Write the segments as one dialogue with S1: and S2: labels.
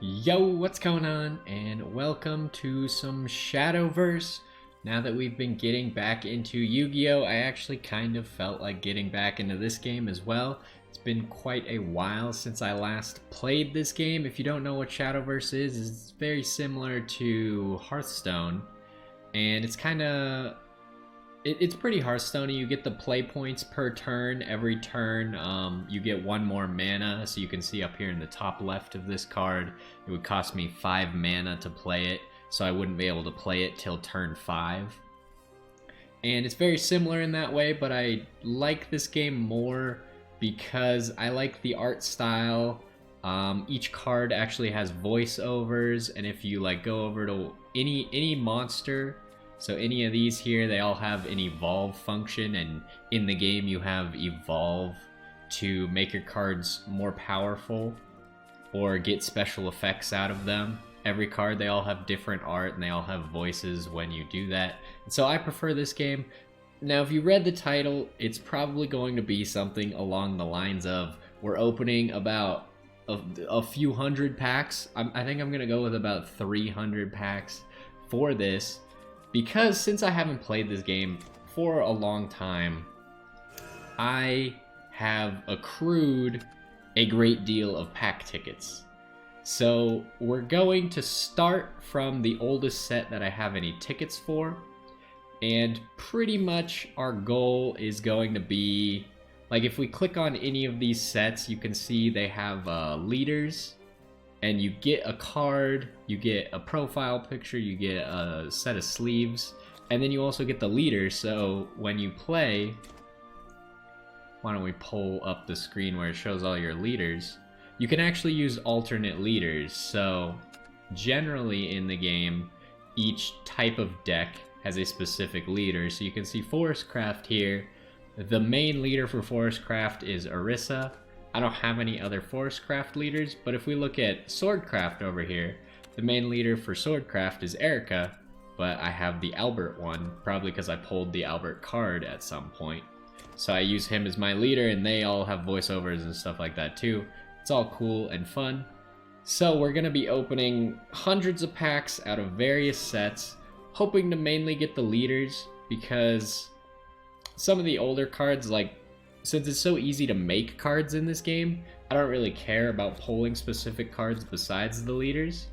S1: Yo, what's going on? And welcome to some Shadowverse. Now that we've been getting back into Yu-Gi-Oh, I actually kind of felt like getting back into this game as well. It's been quite a while since I last played this game. If you don't know what Shadowverse is, it's very similar to Hearthstone. And it's kind of... It's pretty Hearthstone-y. You get the play points per turn. Every turn you get one more mana. So you can see up here in the top left of this card, it would cost me 5 mana to play it. So I wouldn't be able to play it till turn 5. And it's very similar in that way, but I like this game more because I like the art style. Each card actually has voiceovers, and if you like go over to any monster, so any of these here, they all have an evolve function, and in the game you have evolve to make your cards more powerful or get special effects out of them. Every card, they all have different art and they all have voices when you do that. And so I prefer this game. Now, if you read the title, it's probably going to be something along the lines of, we're opening about a few hundred packs. I think I'm going to go with about 300 packs for this. Because since I haven't played this game for a long time, I have accrued a great deal of pack tickets. So we're going to start from the oldest set that I have any tickets for. And pretty much our goal is going to be, like if we click on any of these sets, you can see they have leaders. And you get a card, you get a profile picture, you get a set of sleeves, and then you also get the leader. So when you play, why don't we pull up the screen where it shows all your leaders? You can actually use alternate leaders. So generally in the game, each type of deck has a specific leader. So you can see Forestcraft here. The main leader for Forestcraft is Orisa. I don't have any other Forestcraft leaders, but if we look at Swordcraft over here, the main leader for Swordcraft is Erica, but I have the Albert one, probably because I pulled the Albert card at some point. So I use him as my leader, and they all have voiceovers and stuff like that too. It's all cool and fun. So we're going to be opening hundreds of packs out of various sets, hoping to mainly get the leaders, because some of the older cards, like, since it's so easy to make cards in this game, I don't really care about pulling specific cards besides the leaders.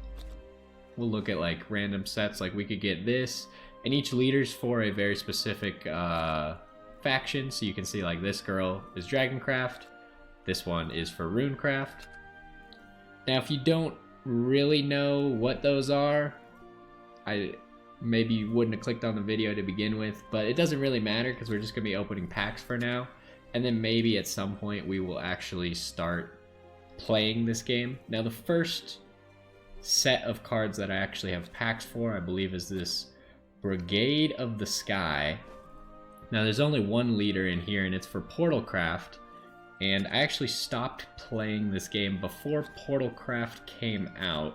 S1: We'll look at like random sets, like we could get this, and each leader's for a very specific faction. So you can see like this girl is Dragoncraft, this one is for Runecraft. Now if you don't really know what those are, maybe you wouldn't have clicked on the video to begin with, but it doesn't really matter because we're just going to be opening packs for now. And then maybe at some point we will actually start playing this game. Now the first set of cards that I actually have packs for, I believe, is this Brigade of the Sky. Now there's only one leader in here, and it's for Portalcraft. And I actually stopped playing this game before Portalcraft came out.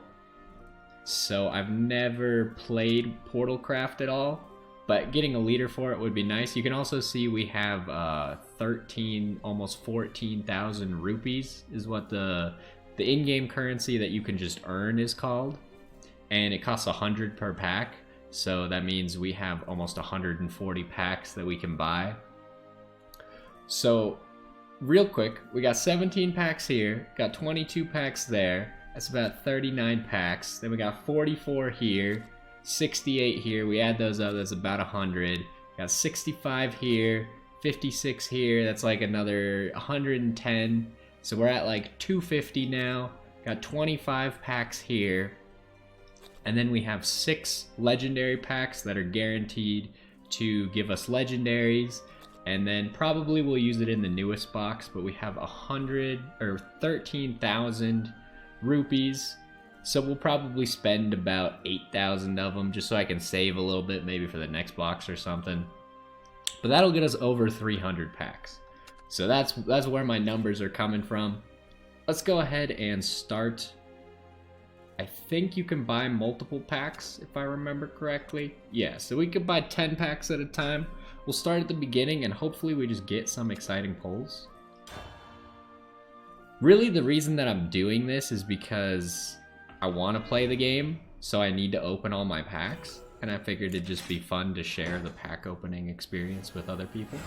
S1: So I've never played Portalcraft at all. But getting a leader for it would be nice. You can also see we have 13, almost 14,000 rupees is what the in-game currency that you can just earn is called. And it costs 100 per pack. So that means we have almost 140 packs that we can buy. So real quick, we got 17 packs here, got 22 packs there. That's about 39 packs. Then we got 44 here. 68 here, we add those up, that's about 100. Got 65 here, 56 here, that's like another 110. So we're at like 250 now. Got 25 packs here. And then we have 6 legendary packs that are guaranteed to give us legendaries. And then probably we'll use it in the newest box, but we have 13,000 rupees. So we'll probably spend about 8,000 of them just so I can save a little bit, maybe for the next box or something. But that'll get us over 300 packs. So that's where my numbers are coming from. Let's go ahead and start. I think you can buy multiple packs, if I remember correctly. Yeah, so we could buy 10 packs at a time. We'll start at the beginning, and hopefully we just get some exciting pulls. Really, the reason that I'm doing this is because I want to play the game, so I need to open all my packs. And I figured it'd just be fun to share the pack opening experience with other people.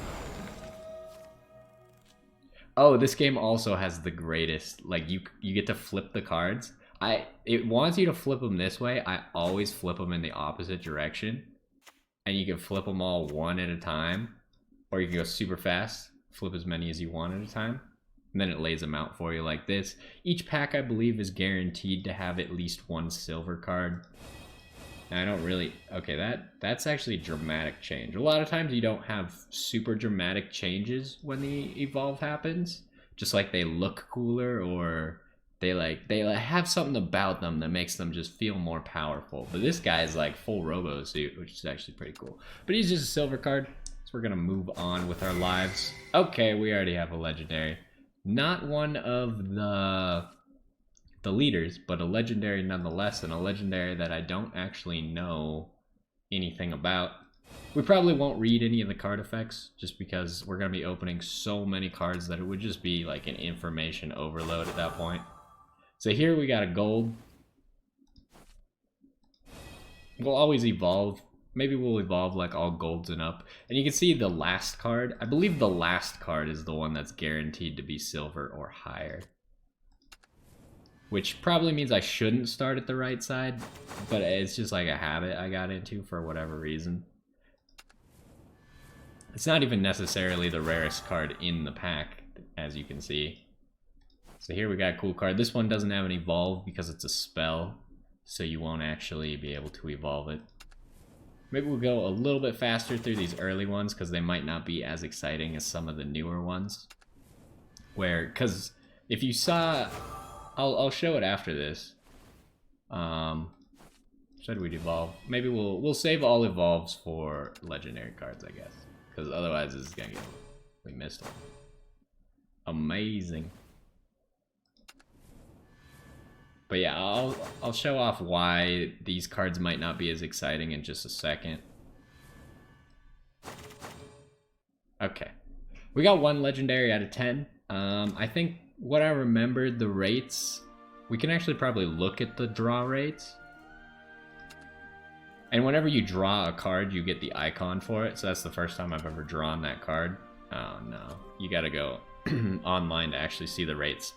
S1: Oh, this game also has the greatest, like you get to flip the cards. It wants you to flip them this way. I always flip them in the opposite direction. And you can flip them all one at a time. Or you can go super fast, flip as many as you want at a time. And then it lays them out for you like this. Each pack, I believe, is guaranteed to have at least one silver card. Now, I don't really... Okay, that's actually a dramatic change. A lot of times you don't have super dramatic changes when the evolve happens. Just like they look cooler, or they have something about them that makes them just feel more powerful. But this guy is like full robo suit, which is actually pretty cool. But he's just a silver card, so we're gonna move on with our lives. Okay, we already have a legendary. Not one of the leaders, but a legendary nonetheless, and a legendary that I don't actually know anything about. We probably won't read any of the card effects, just because we're going to be opening so many cards that it would just be like an information overload at that point. So here we got a gold. We'll always evolve. Maybe we'll evolve like all golds and up. And you can see the last card. I believe the last card is the one that's guaranteed to be silver or higher. Which probably means I shouldn't start at the right side, but it's just like a habit I got into for whatever reason. It's not even necessarily the rarest card in the pack, as you can see. So here we got a cool card. This one doesn't have an evolve because it's a spell, so you won't actually be able to evolve it. Maybe we'll go a little bit faster through these early ones because they might not be as exciting as some of the newer ones. Because if you saw... I'll show it after this. Should we evolve? Maybe we'll save all evolves for legendary cards, I guess, because otherwise this is gonna get... We missed them. Amazing. But yeah, I'll show off why these cards might not be as exciting in just a second. Okay, we got one legendary out of 10. I think what I remembered, the rates, we can actually probably look at the draw rates. And whenever you draw a card, you get the icon for it. So that's the first time I've ever drawn that card. Oh no, you gotta go online to actually see the rates.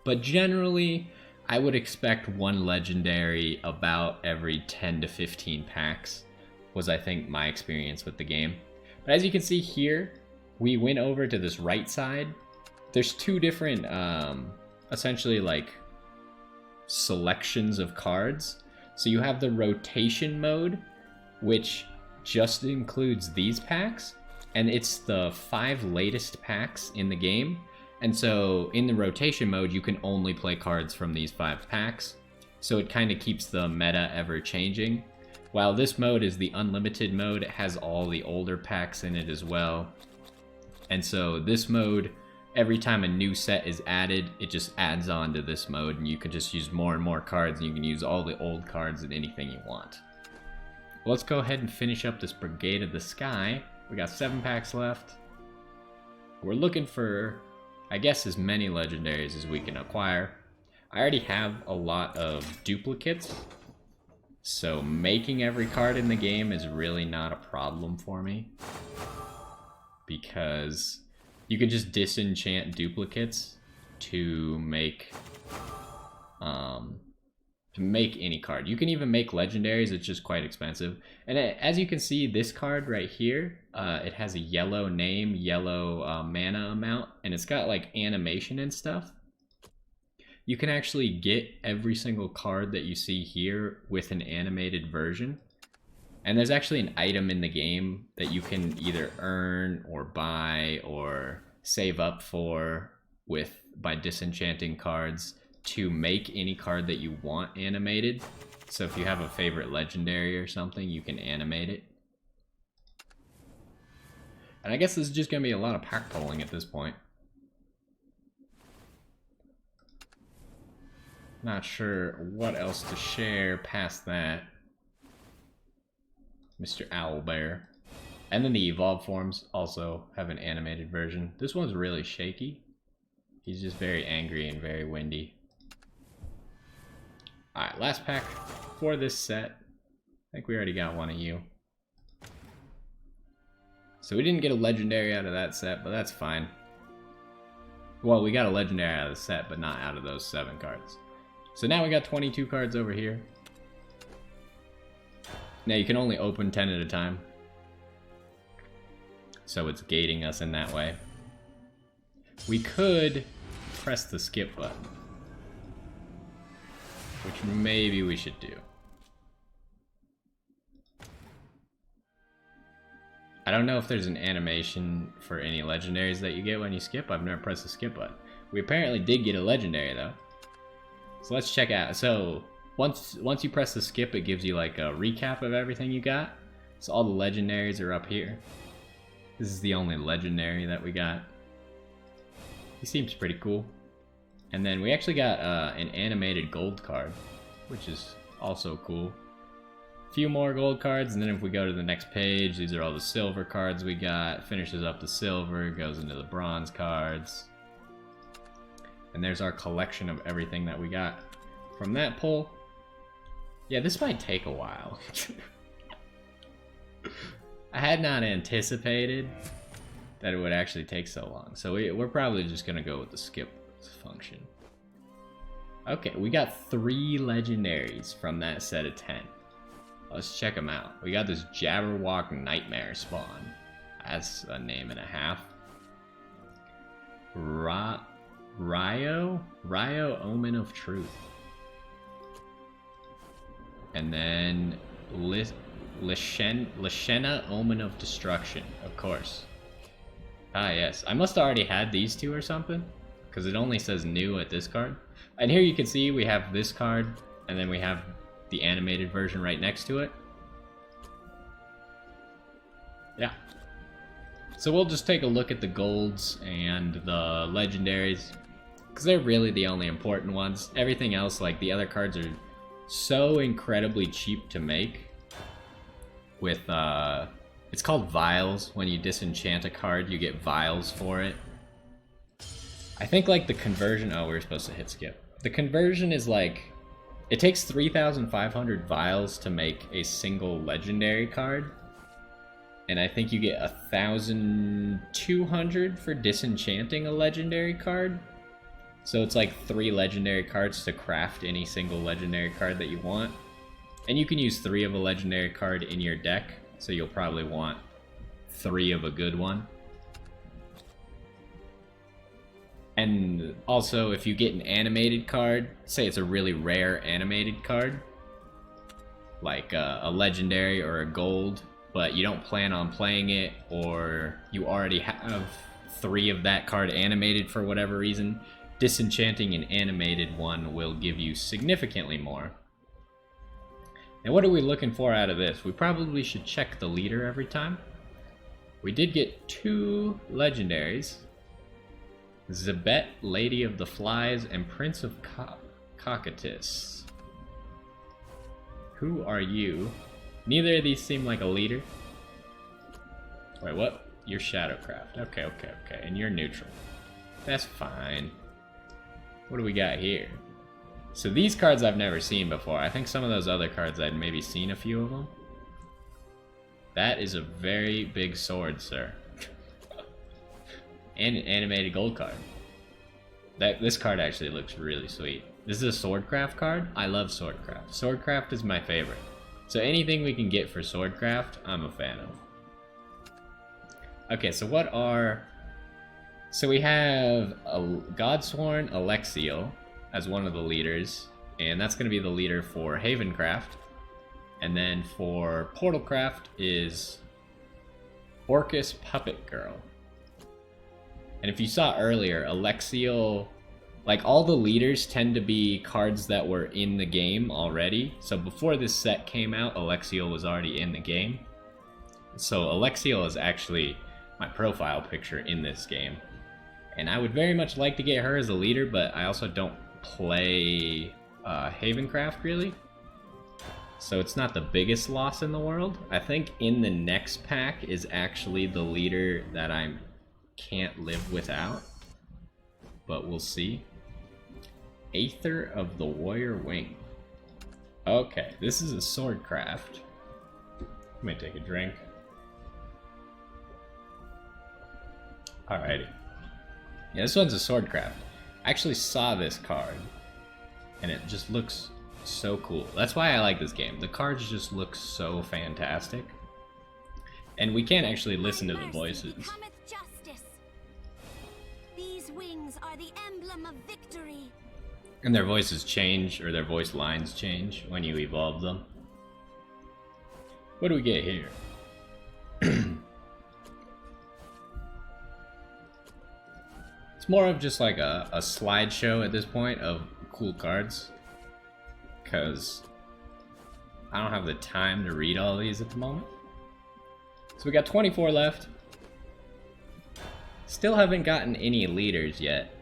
S1: But generally, I would expect one legendary about every 10 to 15 packs was, I think, my experience with the game. But as you can see here, we went over to this right side. There's two different, essentially like selections of cards. So you have the rotation mode, which just includes these packs, and it's the 5 latest packs in the game. And so in the rotation mode, you can only play cards from these 5 packs. So it kind of keeps the meta ever changing. While this mode is the unlimited mode, it has all the older packs in it as well. And so this mode, every time a new set is added, it just adds on to this mode, and you can just use more and more cards, and you can use all the old cards in anything you want. Well, let's go ahead and finish up this Brigade of the Sky. We got 7 packs left. We're looking for, I guess, as many legendaries as we can acquire. I already have a lot of duplicates, so making every card in the game is really not a problem for me, because you can just disenchant duplicates to make any card. You can even make legendaries, it's just quite expensive. And as you can see, this card right here, it has a yellow name, yellow mana amount, and it's got like animation and stuff. You can actually get every single card that you see here with an animated version. And there's actually an item in the game that you can either earn or buy or save up for by disenchanting cards to make any card that you want animated. So if you have a favorite legendary or something, you can animate it. And I guess this is just going to be a lot of pack pulling at this point. Not sure what else to share past that. Mr. Owlbear. And then the evolved forms also have an animated version. This one's really shaky. He's just very angry and very windy. Alright, last pack for this set. I think we already got one of you. So we didn't get a legendary out of that set, but that's fine. Well, we got a legendary out of the set, but not out of those 7 cards. So now we got 22 cards over here. Now you can only open 10 at a time. So it's gating us in that way. We could press the skip button, which maybe we should do. I don't know if there's an animation for any legendaries that you get when you skip. I've never pressed the skip button. We apparently did get a legendary though. So let's check out. So once you press the skip, it gives you like a recap of everything you got. So all the legendaries are up here. This is the only legendary that we got. He seems pretty cool. And then we actually got an animated gold card, which is also cool. A few more gold cards, and then if we go to the next page, these are all the silver cards we got. Finishes up the silver, goes into the bronze cards. And there's our collection of everything that we got from that pull. Yeah, this might take a while. I had not anticipated that it would actually take so long. So we're probably just gonna go with the skip function. Okay, we got 3 legendaries from that set of 10. Let's check them out. We got this Jabberwock Nightmare spawn. That's a name and a half. Ryo Omen of Truth. And then Lashena Omen of Destruction, of course. Ah yes, I must have already had these 2 or something, because it only says new at this card. And here you can see we have this card, and then we have the animated version right next to it. Yeah. So we'll just take a look at the golds and the legendaries, because they're really the only important ones. Everything else, like the other cards, are so incredibly cheap to make. With, it's called vials. When you disenchant a card, you get vials for it. I think like the conversion, oh, we were supposed to hit skip. The conversion is like, it takes 3,500 vials to make a single legendary card. And I think you get 1,200 for disenchanting a legendary card. So it's like 3 legendary cards to craft any single legendary card that you want. And you can use 3 of a legendary card in your deck, so you'll probably want 3 of a good one. And also, if you get an animated card, say it's a really rare animated card, like a legendary or a gold, but you don't plan on playing it, or you already have 3 of that card animated for whatever reason, disenchanting an animated one will give you significantly more. Now what are we looking for out of this? We probably should check the leader every time. We did get 2 legendaries. Zebet, Lady of the Flies, and Prince of Cocytus. Who are you? Neither of these seem like a leader. Wait, what? You're Shadowcraft. Okay. And you're neutral. That's fine. What do we got here? So these cards I've never seen before. I think some of those other cards I'd maybe seen a few of them. That is a very big sword, sir. And an animated gold card. This card actually looks really sweet. This is a Swordcraft card. I love Swordcraft. Swordcraft is my favorite. So anything we can get for Swordcraft, I'm a fan of. Okay, so what are... So we have a Godsworn Alexiel as one of the leaders, and that's going to be the leader for Havencraft. And then for Portalcraft is Orcus Puppet Girl. And if you saw earlier, Alexiel, like all the leaders tend to be cards that were in the game already. So before this set came out, Alexiel was already in the game. So Alexiel is actually my profile picture in this game. And I would very much like to get her as a leader, but I also don't play Havencraft really. So it's not the biggest loss in the world. I think in the next pack is actually the leader that I can't live without. But we'll see. Aether of the Warrior Wing. Okay, this is a sword craft. Let me take a drink. Alrighty. Yeah, this one's a sword craft. I actually saw this card, and it just looks so cool. That's why I like this game. The cards just look so fantastic. And we can't actually listen to the voices.
S2: These wings are the emblem of victory.
S1: And their voices change, or their voice lines change when you evolve them. What do we get here? It's more of just like a slideshow at this point of cool cards. Because I don't have the time to read all these at the moment. So we got 24 left. Still haven't gotten any leaders yet.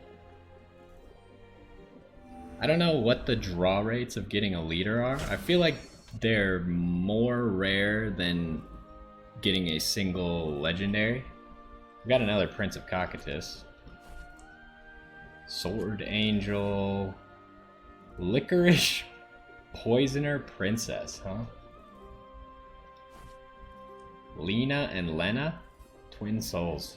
S1: I don't know what the draw rates of getting a leader are. I feel like they're more rare than getting a single legendary. We got another Prince of Cocytus. Sword Angel. Licorice Poisoner Princess, huh? Lena and Lena? Twin souls.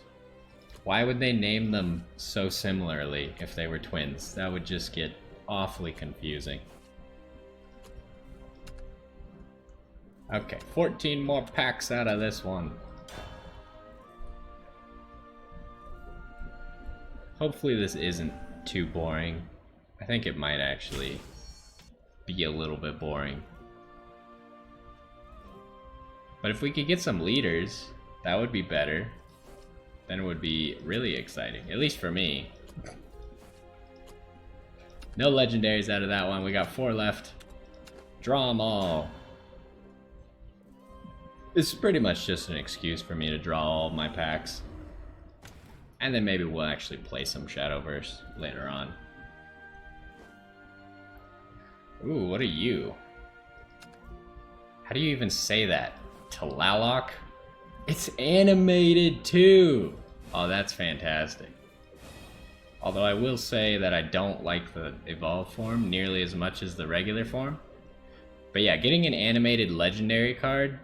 S1: Why would they name them so similarly if they were twins? That would just get awfully confusing. Okay, 14 more packs out of this one. Hopefully this isn't too boring. I think it might actually be a little bit boring. But if we could get some leaders, that would be better. Then it would be really exciting, at least for me. No legendaries out of that one. We got 4 left. Draw them all. This is pretty much just an excuse for me to draw all of my packs. And then maybe we'll actually play some Shadowverse later on. Ooh, what are you? How do you even say that? Talalok? It's animated too! Oh, that's fantastic. Although I will say that I don't like the evolved form nearly as much as the regular form. But yeah, getting an animated legendary card,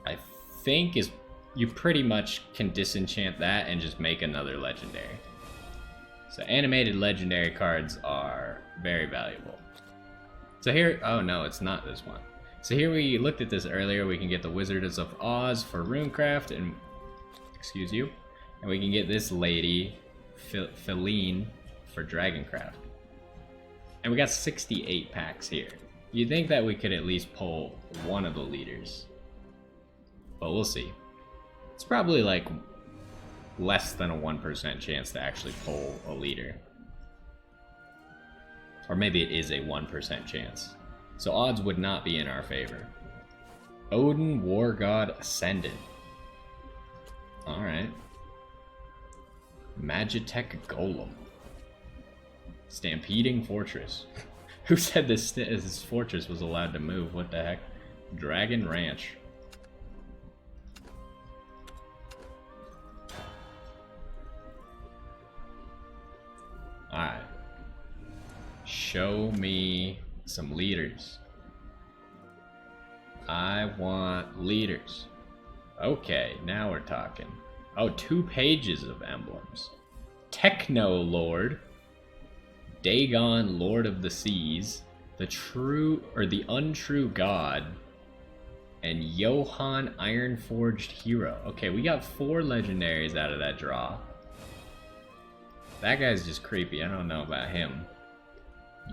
S1: I think is, you pretty much can disenchant that and just make another legendary. So animated legendary cards are very valuable. So here, oh no, it's not this one. So here we looked at this earlier, we can get the Wizards of Oz for Runecraft, and, excuse you, and we can get this lady, Feline, for Dragoncraft. And we got 68 packs here. You'd think that we could at least pull one of the leaders. But we'll see. It's probably like less than a 1% chance to actually pull a leader. Or maybe it is a 1% chance. So odds would not be in our favor. Odin War God Ascendant. Alright. Magitech Golem. Stampeding Fortress. Who said this fortress was allowed to move? What the heck? Dragon Ranch. Alright. Show me some leaders. I want leaders. Okay, now we're talking. Oh, 2 pages of emblems. Techno Lord. Dagon, Lord of the Seas. The True, or the Untrue God. And Johann Ironforged Hero. Okay, we got 4 legendaries out of that draw. That guy's just creepy. I don't know about him.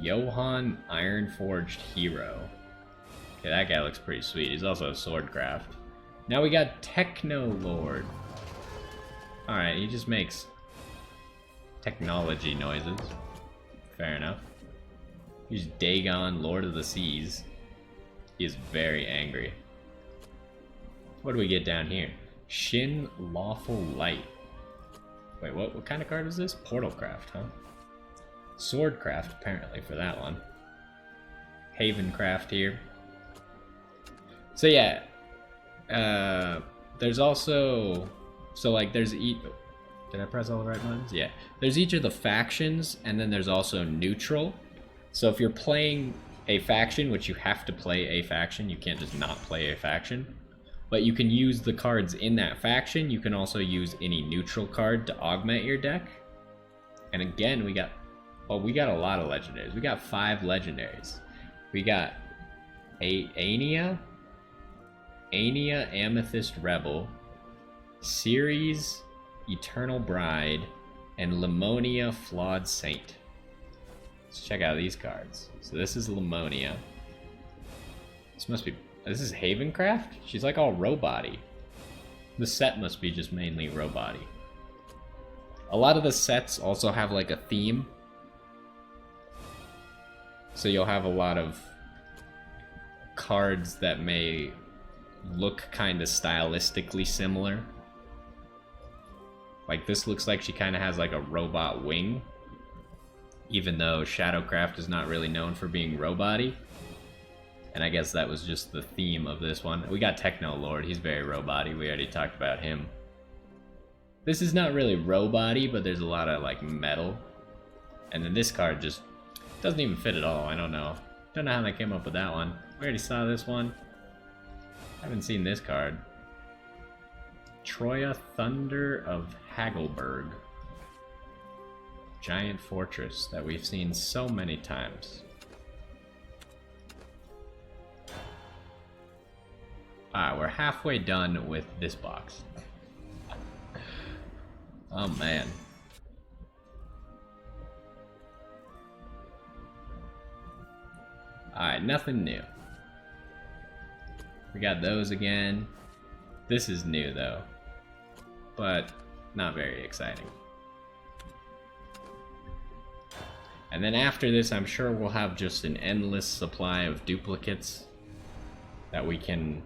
S1: Johann Ironforged Hero. Okay, that guy looks pretty sweet. He's also a swordcraft. Now we got Techno Lord. Alright, he just makes technology noises. Fair enough. Here's Dagon, Lord of the Seas. He is very angry. What do we get down here? Shin Lawful Light. Wait, what kind of card is this? Portalcraft, huh? Swordcraft, apparently, for that one. Havencraft here. So yeah, there's also, so like there's did I press all the right buttons? Yeah. There's each of the factions, and then there's also neutral. So if you're playing a faction, which you have to play a faction. You can't just not play a faction. But you can use the cards in that faction. You can also use any neutral card to augment your deck. And again, we got a lot of legendaries. We got 5 legendaries. We got Ania, Amethyst Rebel, Ceres, Eternal Bride, and Lamonia, Flawed Saint. Let's check out these cards. So this is Lamonia. This is Havencraft? She's like all robot-y. The set must be just mainly robot-y. A lot of the sets also have like a theme. So you'll have a lot of cards that may look kind of stylistically similar. Like this looks like she kind of has like a robot wing. Even though Shadowcraft is not really known for being robot-y. And I guess that was just the theme of this one. We got Techno Lord, he's very robot-y, we already talked about him. This is not really robot-y, but there's a lot of like metal. And then this card just doesn't even fit at all, I don't know. Don't know how they came up with that one. We already saw this one. Haven't seen this card. Troya Thunder of Hagelberg. Giant fortress that we've seen so many times. Alright, we're halfway done with this box. Oh man. Alright, nothing new. We got those again. This is new though, but not very exciting. And then after this, I'm sure we'll have just an endless supply of duplicates that we can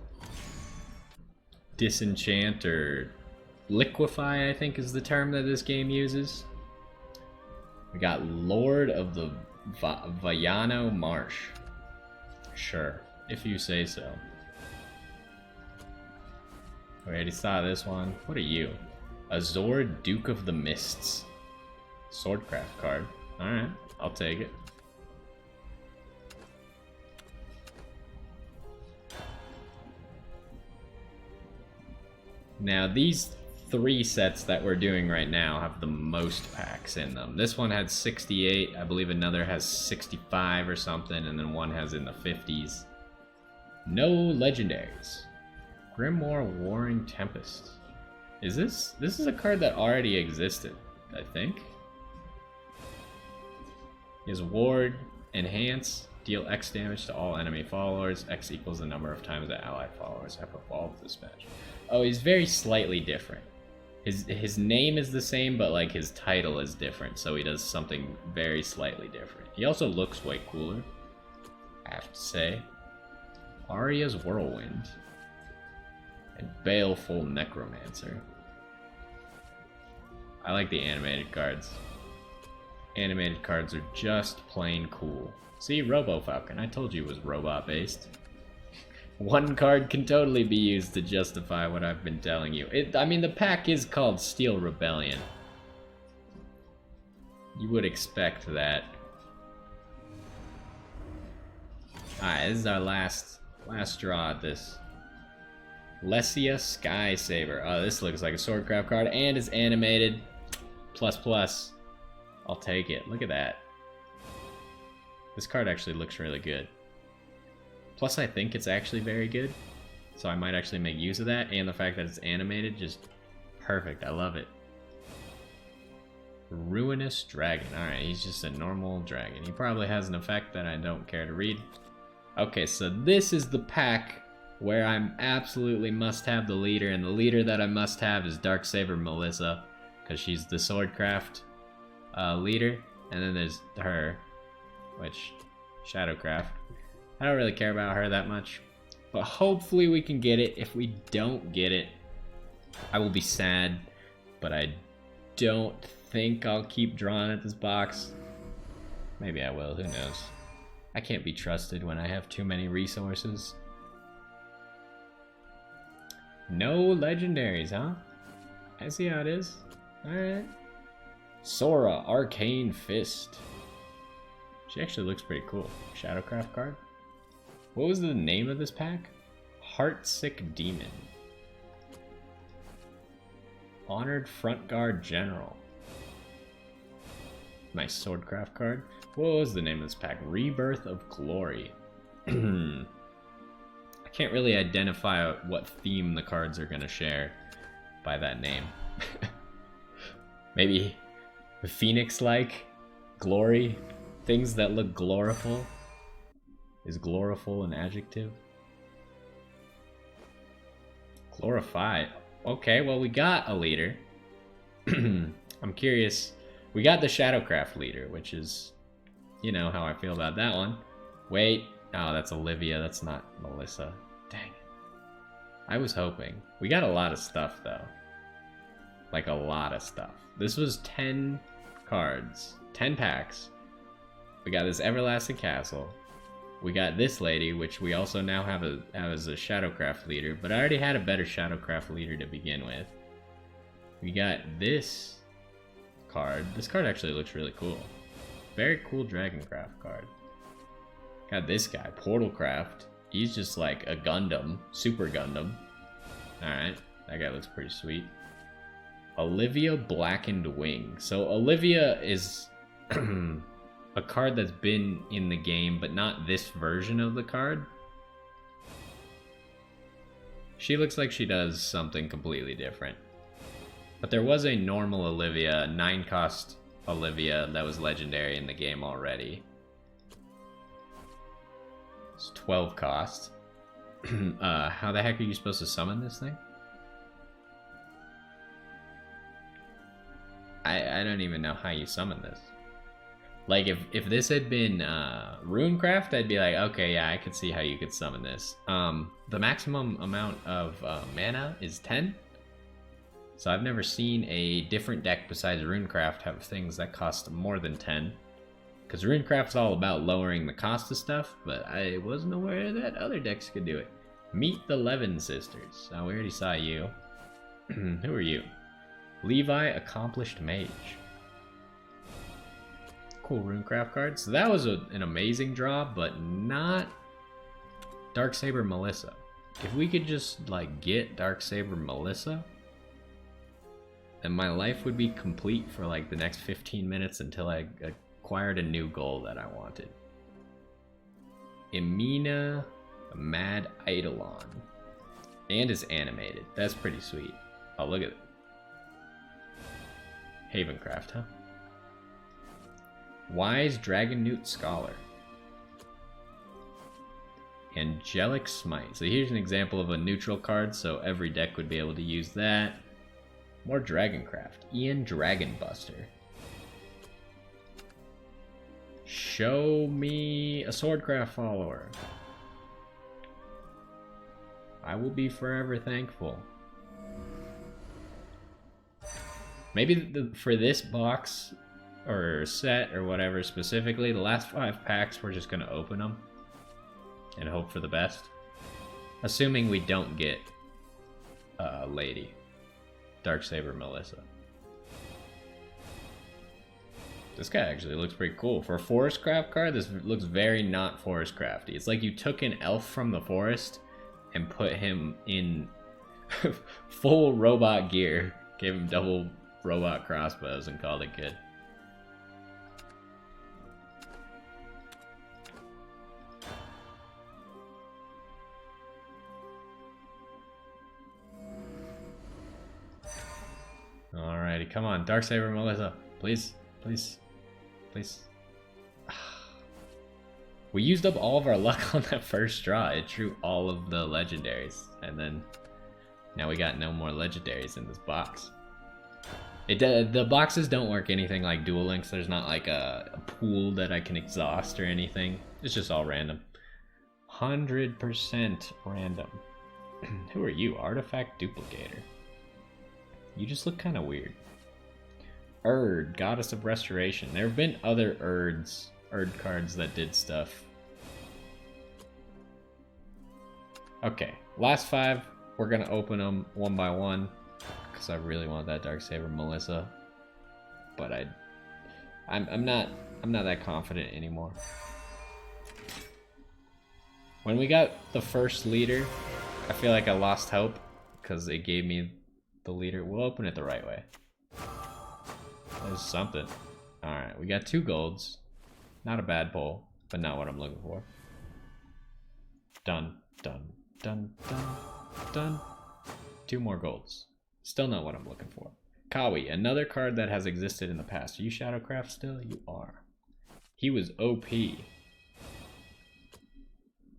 S1: disenchant or liquefy, I think is the term that this game uses. We got Lord of the Vayano Marsh. Sure, if you say so. We already saw this one. What are you? Azor, Duke of the Mists. Swordcraft card. Alright, I'll take it. Now these 3 sets that we're doing right now have the most packs in them. This one had 68, I believe another has 65 or something, and then one has in the 50s. No legendaries. Grimoire Warring Tempest. This is a card that already existed, I think. Is Ward, Enhance, deal X damage to all enemy followers. X equals the number of times that ally followers have evolved this match. Oh, he's very slightly different. His name is the same, but like his title is different, so he does something very slightly different. He also looks way cooler, I have to say. Arya's Whirlwind. And Baleful Necromancer. I like the animated cards. Animated cards are just plain cool. See, Robo Falcon, I told you it was robot based. One card can totally be used to justify what I've been telling you. I mean, the pack is called Steel Rebellion. You would expect that. Alright, this is our last draw at this. Lesia Sky Saber. Oh, this looks like a Swordcraft card and it's animated. Plus. I'll take it. Look at that. This card actually looks really good. Plus, I think it's actually very good. So I might actually make use of that. And the fact that it's animated, just perfect. I love it. Ruinous Dragon. Alright, he's just a normal dragon. He probably has an effect that I don't care to read. Okay, so this is the pack where I absolutely must have the leader. And the leader that I must have is Darksaber Melissa. Because she's the Swordcraft leader. And then there's her, which, Shadowcraft. I don't really care about her that much, but hopefully we can get it. If we don't get it, I will be sad, but I don't think I'll keep drawing at this box. Maybe I will, who knows. I can't be trusted when I have too many resources. No legendaries, huh? I see how it is. Alright. Sora, Arcane Fist. She actually looks pretty cool. Shadowcraft card. What was the name of this pack? Heartsick Demon. Honored Front Guard General. Nice Swordcraft card. What was the name of this pack? Rebirth of Glory. I can't really identify what theme the cards are going to share by that name. Maybe Phoenix-like, glory, things that look gloriful. Is gloriful an adjective? Glorify. Okay, well we got a leader. I'm curious. We got the Shadowcraft leader, which is, you know how I feel about that one. Wait. Oh, that's Olivia. That's not Melissa. Dang it. I was hoping. We got a lot of stuff, though. Like, a lot of stuff. This was 10 cards. 10 packs. We got this Everlasting Castle. We got this lady, which we also now have as a Shadowcraft leader. But I already had a better Shadowcraft leader to begin with. We got this card. This card actually looks really cool. Very cool Dragoncraft card. Got this guy, Portalcraft. He's just like a Gundam, Super Gundam. Alright, that guy looks pretty sweet. Olivia Blackened Wing. So Olivia is a card that's been in the game, but not this version of the card. She looks like she does something completely different. But there was a normal Olivia, 9-cost Olivia that was legendary in the game already. It's 12 cost. How the heck are you supposed to summon this thing? I don't even know how you summon this. Like, if this had been Runecraft, I'd be like, okay, yeah, I could see how you could summon this. The maximum amount of mana is 10. So I've never seen a different deck besides Runecraft have things that cost more than 10. Because Runecraft's all about lowering the cost of stuff, but I wasn't aware that other decks could do it. Meet the Levin Sisters. Oh, we already saw you. Who are you? Levi, Accomplished Mage. Cool Runecraft card. So that was an amazing draw, but not Darksaber Melissa. If we could just, like, get Darksaber Melissa, then my life would be complete for, like, the next 15 minutes until I acquired a new goal that I wanted. Emina Mad Eidolon. And is animated. That's pretty sweet. Oh, look at it. Havencraft, huh? Wise Dragon Newt Scholar. Angelic Smite. So here's an example of a neutral card, so every deck would be able to use that. More Dragoncraft. Ian Dragonbuster. Show me a Swordcraft follower. I will be forever thankful. Maybe for this box or set or whatever specifically, the last 5 packs, we're just going to open them and hope for the best. Assuming we don't get Lady. Darksaber Melissa. This guy actually looks pretty cool. For a Forestcraft card, this looks very not Forestcrafty. It's like you took an elf from the forest and put him in full robot gear. Gave him double robot crossbows and called it good. Alrighty, come on, Darksaber Melissa. Please, please, please. We used up all of our luck on that first draw. It drew all of the legendaries, and then now we got no more legendaries in this box. The boxes don't work anything like Duel Links. There's not like a pool that I can exhaust or anything. It's just all random. 100% random. Who are you? Artifact Duplicator. You just look kind of weird. Erd, Goddess of Restoration. There have been other Erd cards that did stuff. Okay, last 5. We're gonna open them one by one because I really want that Darksaber Melissa, but I'm not I'm not that confident anymore. When we got the first leader, I feel like I lost hope because it gave me the leader. We'll open it the right way. There's something. Alright, we got 2 golds. Not a bad pull, but not what I'm looking for. Done, done, done, done, done. 2 more golds. Still not what I'm looking for. Kawi, another card that has existed in the past. Are you Shadowcraft still? You are. He was OP.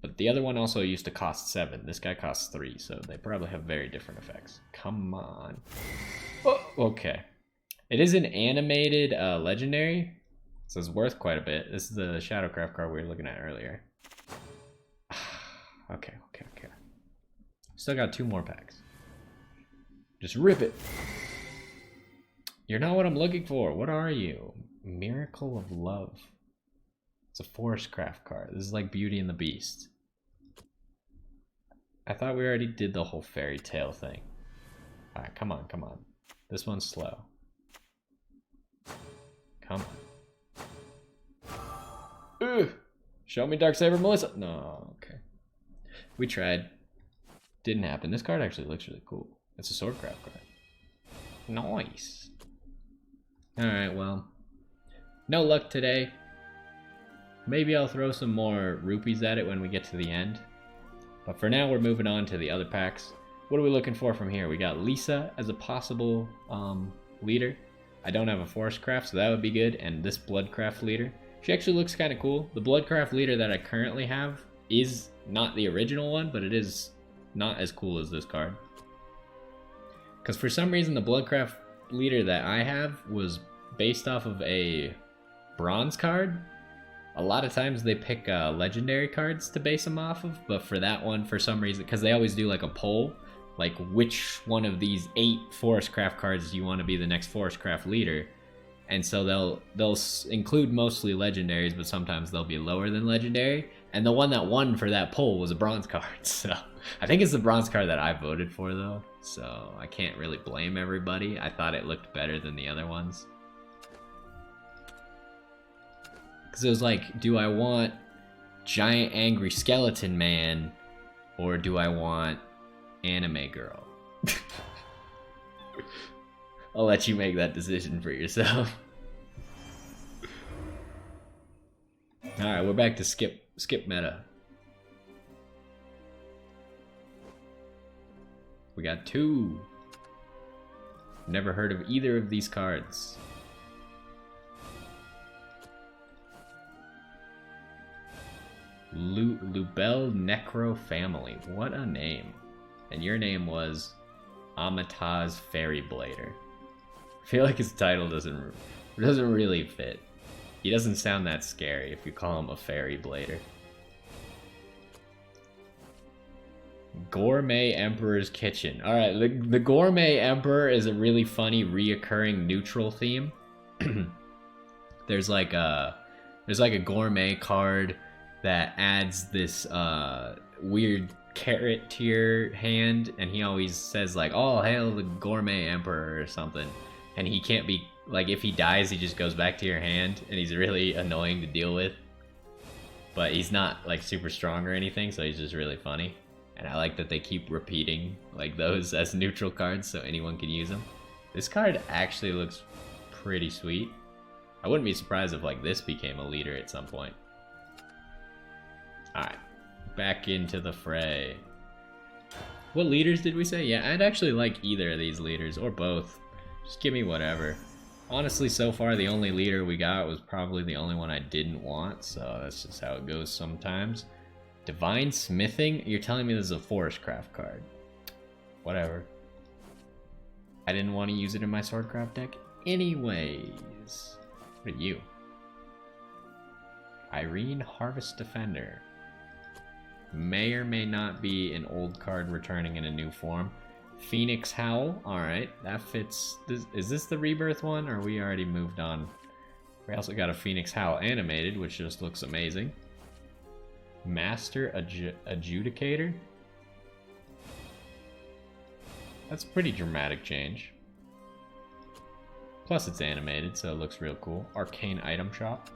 S1: But the other one also used to cost 7. This guy costs 3, so they probably have very different effects. Come on. Oh, okay. It is an animated legendary, so it's worth quite a bit. This is the Shadowcraft card we were looking at earlier. Okay. Still got 2 more packs. Just rip it. You're not what I'm looking for. What are you? Miracle of Love. It's a Forestcraft card. This is like Beauty and the Beast. I thought we already did the whole fairy tale thing. Alright, come on. This one's slow. Come on. Ugh! Show me Darksaber Melissa. No, okay. We tried. Didn't happen. This card actually looks really cool. It's a Swordcraft card. Nice. Alright, well. No luck today. Maybe I'll throw some more rupees at it when we get to the end. But for now, we're moving on to the other packs. What are we looking for from here? We got Lisa as a possible leader. I don't have a Forestcraft, so that would be good. And this Bloodcraft leader. She actually looks kind of cool. The Bloodcraft leader that I currently have is not the original one, but it is not as cool as this card. Because for some reason, the Bloodcraft leader that I have was based off of a bronze card. A lot of times they pick legendary cards to base them off of, but for that one, for some reason, because they always do like a poll, like which one of these 8 Forestcraft cards do you want to be the next Forestcraft leader, and so they'll include mostly legendaries, but sometimes they'll be lower than legendary. And the one that won for that poll was a bronze card, so I think it's the bronze card that I voted for though, so I can't really blame everybody. I thought it looked better than the other ones. Because it was like, do I want Giant Angry Skeleton Man, or do I want Anime Girl? I'll let you make that decision for yourself. Alright, we're back to skip meta. We got 2. Never heard of either of these cards. Lubel Necro Family. What a name. And your name was Amataz Fairy Blader. I feel like his title doesn't really fit. He doesn't sound that scary if you call him a Fairy Blader. Gourmet Emperor's Kitchen. Alright, the Gourmet Emperor is a really funny reoccurring neutral theme. There's like a gourmet card that adds this weird carrot to your hand, and he always says like, "Oh, hail the Gourmet Emperor" or something. And he can't be, like, if he dies, he just goes back to your hand, and he's really annoying to deal with. But he's not like super strong or anything, so he's just really funny. And I like that they keep repeating like those as neutral cards so anyone can use them. This card actually looks pretty sweet. I wouldn't be surprised if like this became a leader at some point. Alright, back into the fray. What leaders did we say? Yeah, I'd actually like either of these leaders, or both. Just give me whatever. Honestly, so far the only leader we got was probably the only one I didn't want, so that's just how it goes sometimes. Divine Smithing? You're telling me this is a Forestcraft card. Whatever. I didn't want to use it in my Swordcraft deck anyways. What are you? Irene Harvest Defender. May or may not be an old card returning in a new form. Phoenix Howl. Alright, that fits. Is this the Rebirth one, or we already moved on? We also got a Phoenix Howl animated, which just looks amazing. Master Adjudicator. That's a pretty dramatic change. Plus it's animated, so it looks real cool. Arcane Item Shop.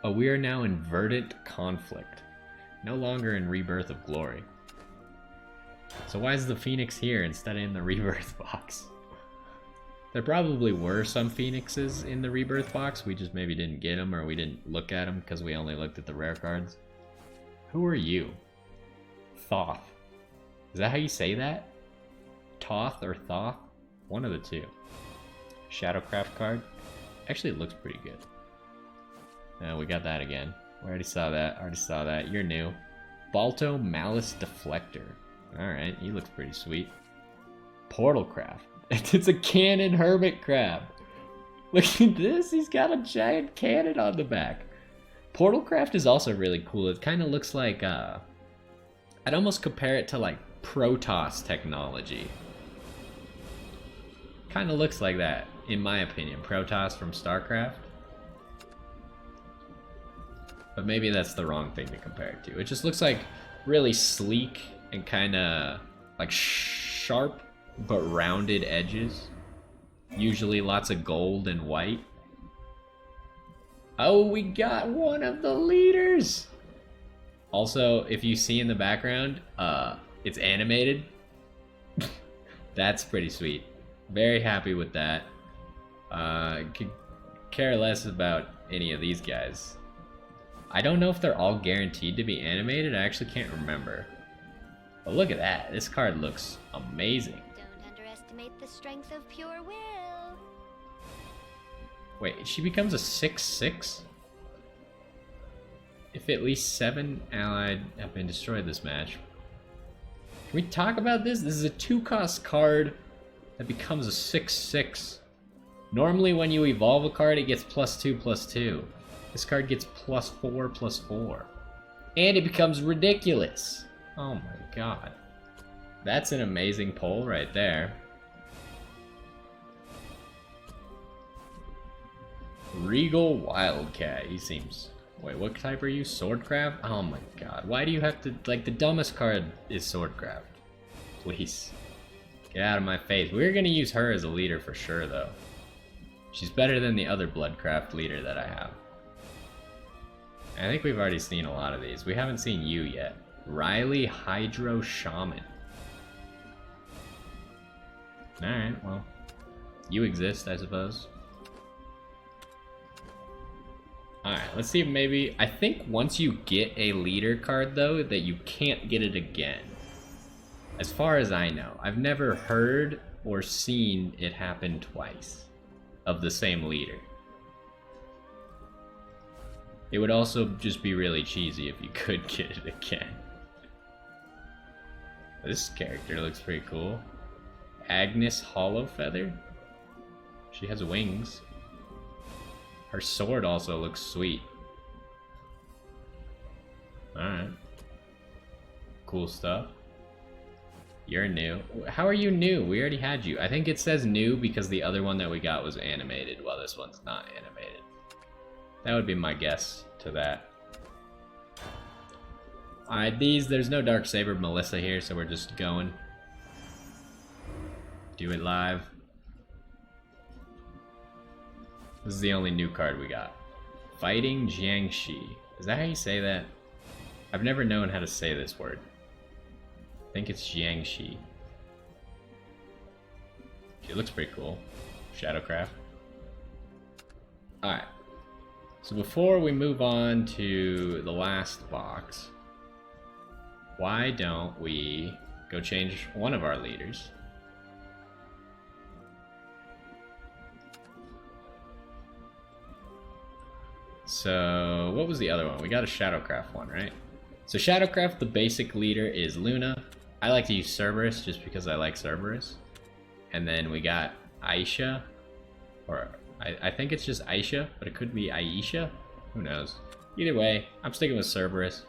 S1: Oh, we are now in verdant conflict. No longer in rebirth of glory. So why is the Phoenix here instead of in the rebirth box? There probably were some Phoenixes in the rebirth box. We just maybe didn't get them, or we didn't look at them because we only looked at the rare cards. Who are you? Thoth. Is that how you say that? Toth or Thoth? One of the two. Shadowcraft card. Actually, it looks pretty good. We got that again. We already saw that. You're new. Balto Malice Deflector. Alright, he looks pretty sweet. Portalcraft. It's a cannon hermit crab. Look at this. He's got a giant cannon on the back. Portalcraft is also really cool. It kind of looks like, I'd almost compare it to like Protoss technology. Kind of looks like that, in my opinion. Protoss from StarCraft. But maybe that's the wrong thing to compare it to. It just looks like really sleek and kind of like sharp but rounded edges. Usually lots of gold and white. Oh, we got one of the leaders! Also, if you see in the background, it's animated. That's pretty sweet. Very happy with that. Could care less about any of these guys. I don't know if they're all guaranteed to be animated. I actually can't remember. But look at that. This card looks amazing.
S2: Don't underestimate the strength of pure will.
S1: Wait, she becomes a 6/6? If at least 7 allied have been destroyed this match. Can we talk about this? This is a 2-cost card that becomes a 6/6. Normally when you evolve a card, it gets +2/+2. This card gets +4/+4. And it becomes ridiculous. Oh my god. That's an amazing pull right there. Regal Wildcat. He seems... Wait, what type are you? Swordcraft? Oh my god. Why do you have to... Like, the dumbest card is Swordcraft. Please. Get out of my face. We're gonna use her as a leader for sure, though. She's better than the other Bloodcraft leader that I have. I think we've already seen a lot of these. We haven't seen you yet. Riley Hydro Shaman. Alright, well. You exist, I suppose. Alright, let's see if maybe... I think once you get a leader card, though, that you can't get it again. As far as I know. I've never heard or seen it happen twice. Of the same leader. It would also just be really cheesy if you could get it again. This character looks pretty cool. Agnes Hollowfeather? She has wings. Her sword also looks sweet. Alright. Cool stuff. You're new. How are you new? We already had you. I think it says new because the other one that we got was animated, while this one's not animated. That would be my guess to that. Alright, there's no Darksaber Melissa here, so we're just going. Do it live. This is the only new card we got. Fighting Jiangxi. Is that how you say that? I've never known how to say this word. I think it's Jiangxi. She looks pretty cool. Shadowcraft. Alright. So before we move on to the last box, why don't we go change one of our leaders? So, what was the other one? We got a Shadowcraft one, right? So Shadowcraft, the basic leader is Luna. I like to use Cerberus just because I like Cerberus. And then we got Aisha, or I think it's just Aisha, but it could be Aisha. Who knows? Either way, I'm sticking with Cerberus.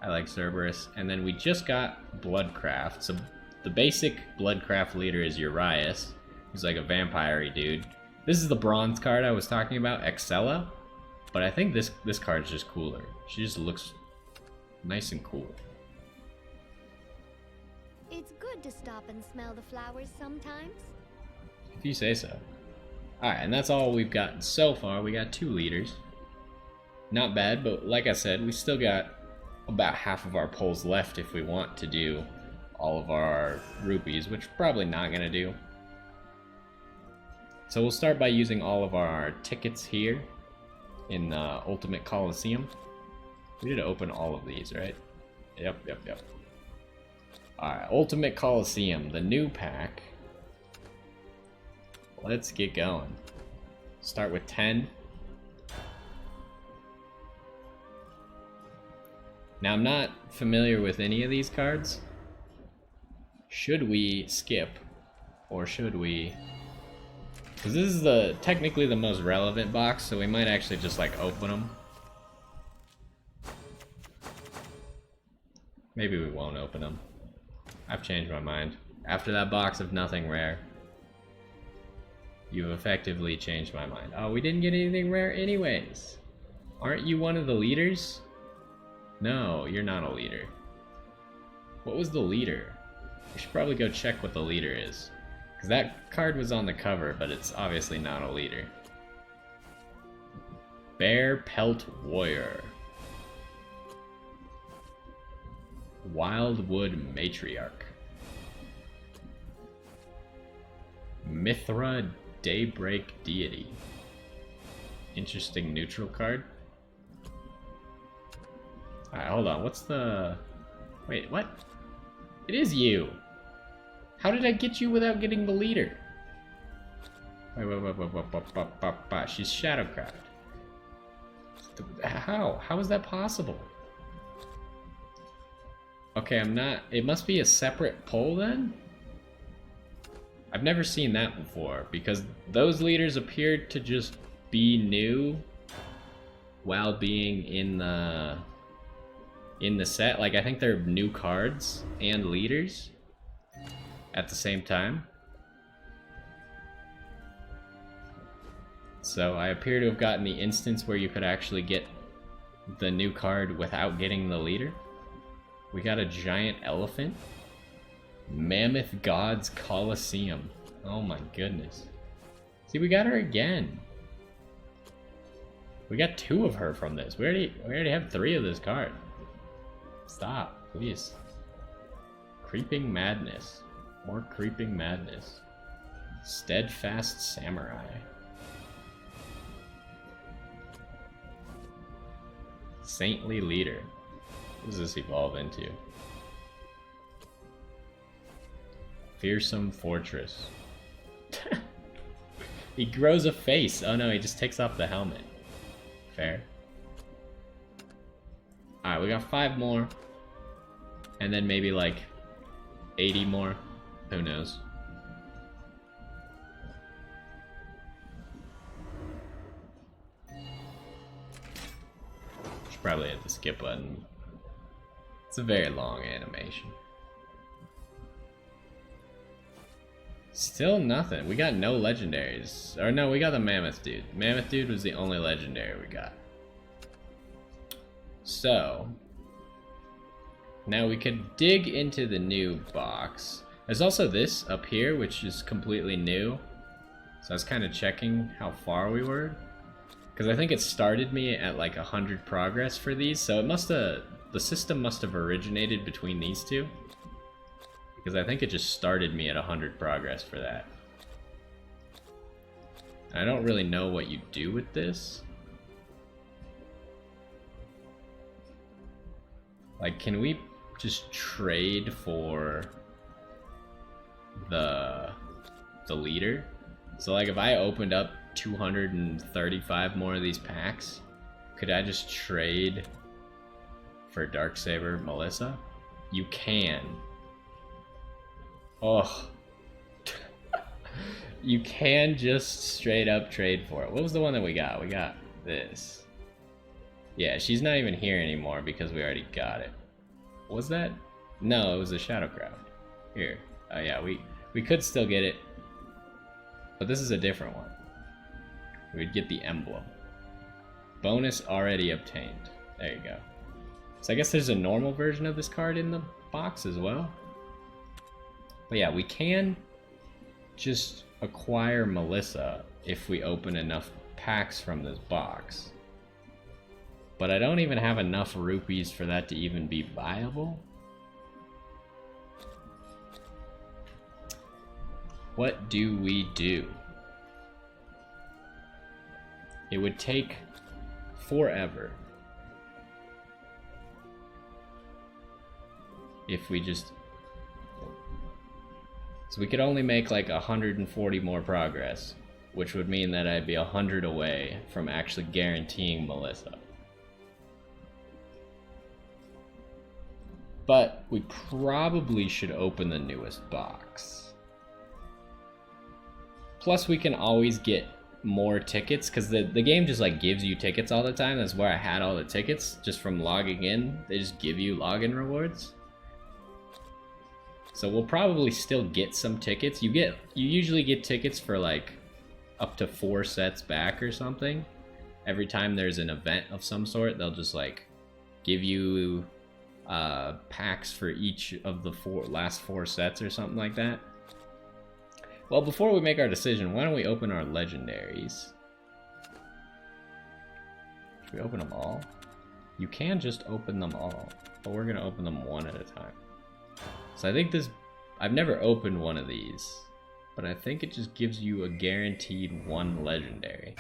S1: I like Cerberus. And then we just got Bloodcraft. So the basic Bloodcraft leader is Urias, who's like a vampire-y dude. This is the bronze card I was talking about, Excella. But I think this card's just cooler. She just looks nice and cool.
S2: It's good to stop and smell the flowers sometimes.
S1: If you say so. Alright, and that's all we've gotten so far. We got 2 leaders. Not bad, but like I said, we still got about half of our pulls left if we want to do all of our rupees, which we're probably not going to do. So we'll start by using all of our tickets here in the Ultimate Coliseum. We need to open all of these, right? Yep. Alright, Ultimate Coliseum, the new pack. Let's get going. Start with 10. Now, I'm not familiar with any of these cards. Should we skip? Or should we... Because this is technically the most relevant box, so we might actually just like open them. Maybe we won't open them. I've changed my mind. After that box of nothing rare, you've effectively changed my mind. Oh, we didn't get anything rare anyways. Aren't you one of the leaders? No, you're not a leader. What was the leader? We should probably go check what the leader is. Because that card was on the cover, but it's obviously not a leader. Bear Pelt Warrior. Wildwood Matriarch. Mithra Daybreak Deity. Interesting neutral card. Alright, hold on. What's the... Wait, what? It is you! How did I get you without getting the leader? Wait. She's Shadowcraft. How? How is that possible? Okay, I'm not... It must be a separate poll then? I've never seen that before, because those leaders appeared to just be new while being in the set. Like, I think they're new cards and leaders at the same time. So I appear to have gotten the instance where you could actually get the new card without getting the leader. We got a giant elephant. Mammoth Gods Coliseum. Oh my goodness. See, we got her again. We got 2 of her from this. We already have 3 of this card. Stop, please. Creeping Madness. More Creeping Madness. Steadfast Samurai. Saintly Leader. What does this evolve into? Fearsome Fortress. He grows a face. Oh no, he just takes off the helmet. Fair. Alright, we got 5 more. And then maybe like 80 more. Who knows? Should probably hit the skip button. It's a very long animation. Still nothing. We got no legendaries. Or no, we got the Mammoth Dude. Mammoth Dude was the only legendary we got. So, now we could dig into the new box. There's also this up here, which is completely new. So I was kind of checking how far we were. Because I think it started me at like 100 progress for these. So it must have, the system must have originated between these two. Because I think it just started me at 100 progress for that. I don't really know what you do with this. Like, can we just trade for the leader? So like if I opened up 235 more of these packs, could I just trade for Darksaber Melissa? You can. Oh. You can just straight up trade for it. What was the one that we got? We got this. Yeah, she's not even here anymore because we already got it. Was that? No, it was a Shadowcraft. Here. Oh yeah, we could still get it. But this is a different one. We'd get the emblem. Bonus already obtained. There you go. So I guess there's a normal version of this card in the box as well. But yeah, we can just acquire Melissa if we open enough packs from this box. But I don't even have enough rupees for that to even be viable. What do we do? It would take forever if we just... So we could only make like 140 more progress, which would mean that I'd be 100 away from actually guaranteeing Melissa. But we probably should open the newest box. Plus we can always get more tickets, because the game just like gives you tickets all the time. That's where I had all the tickets, just from logging in. They just give you login rewards. So we'll probably still get some tickets. You usually get tickets for like up to 4 sets back or something. Every time there's an event of some sort, they'll just like give you packs for each of the last 4 sets or something like that. Well, before we make our decision, why don't we open our legendaries? Should we open them all? You can just open them all, but we're gonna open them one at a time. So I think I've never opened one of these, but I think it just gives you a guaranteed 1 legendary.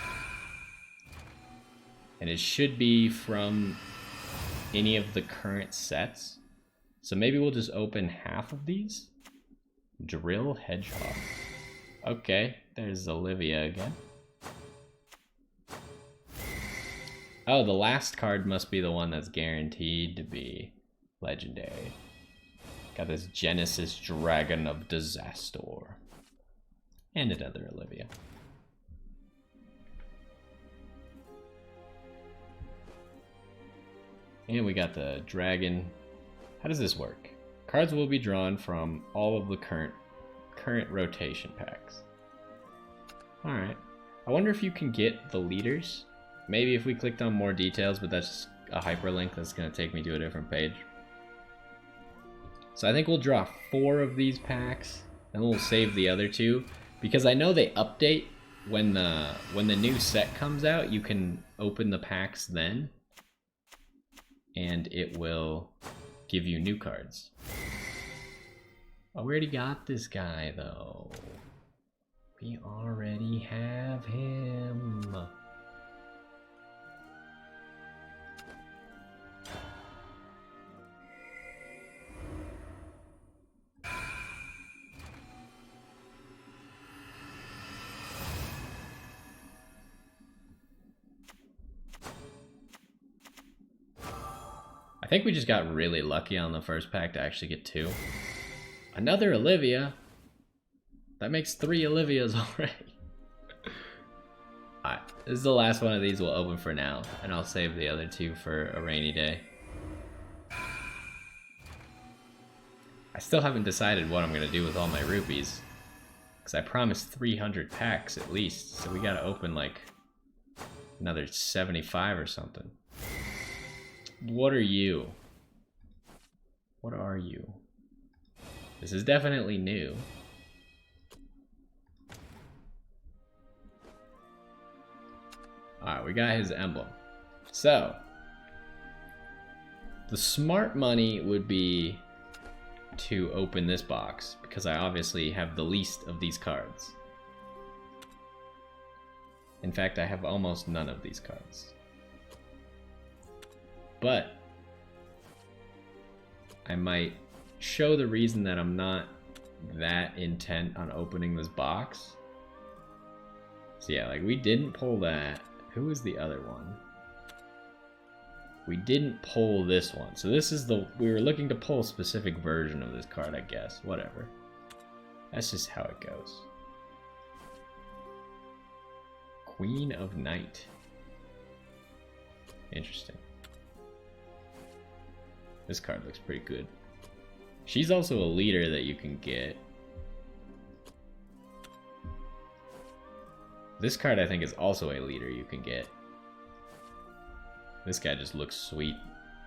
S1: And it should be from any of the current sets. So maybe we'll just open half of these. Drill Hedgehog. Okay, there's Olivia again. Oh, the last card must be the one that's guaranteed to be legendary. Got this Genesis Dragon of Disaster. And another Olivia. And we got the dragon. How does this work? Cards will be drawn from all of the current rotation packs. Alright. I wonder if you can get the leaders. Maybe if we clicked on more details, but that's just a hyperlink that's going to take me to a different page. So I think we'll draw 4 of these packs, and we'll save the other 2. Because I know they update when the new set comes out, you can open the packs then. And it will give you new cards. Oh, we already got this guy, though. We already have him. I think we just got really lucky on the first pack to actually get 2. Another Olivia? That makes 3 Olivias already. Alright, this is the last one of these we'll open for now, and I'll save the other 2 for a rainy day. I still haven't decided what I'm going to do with all my rupees, because I promised 300 packs at least, so we gotta open like another 75 or something. What are you? What are you? This is definitely new. Alright, we got his emblem. So, the smart money would be to open this box, because I obviously have the least of these cards. In fact, I have almost none of these cards. But I might show the reason that I'm not that intent on opening this box. So yeah, like we didn't pull that. Who was the other one? We didn't pull this one. So this is we were looking to pull a specific version of this card, I guess. Whatever. That's just how it goes. Queen of Night. Interesting. This card looks pretty good. She's also a leader that you can get. This card I think is also a leader you can get. This guy just looks sweet.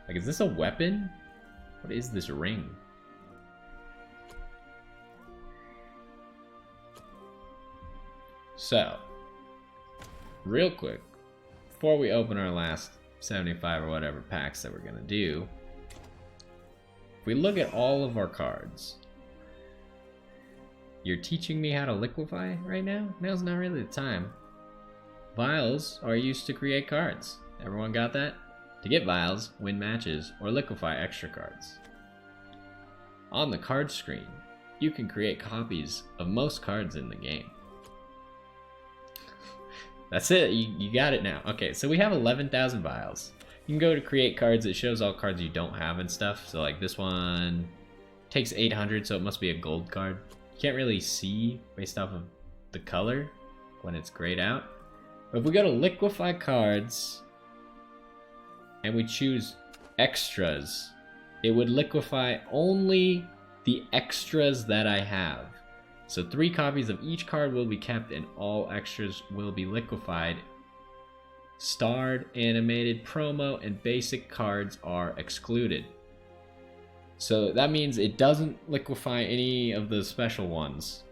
S1: Like, is this a weapon? What is this ring? So, real quick, before we open our last 75 or whatever packs that we're gonna do, if we look at all of our cards, you're teaching me how to liquefy right now? Now's not really the time. Vials are used to create cards. Everyone got that? To get vials, win matches, or liquefy extra cards. On the card screen, you can create copies of most cards in the game. That's it, you got it now. Okay, so we have 11,000 vials. You can go to create cards, it shows all cards you don't have and stuff. So like this one takes 800, so it must be a gold card. You can't really see based off of the color when it's grayed out. But if we go to liquefy cards and we choose extras, it would liquefy only the extras that I have. So 3 copies of each card will be kept and all extras will be liquefied. Starred, animated, promo, and basic cards are excluded. So that means it doesn't liquefy any of the special ones.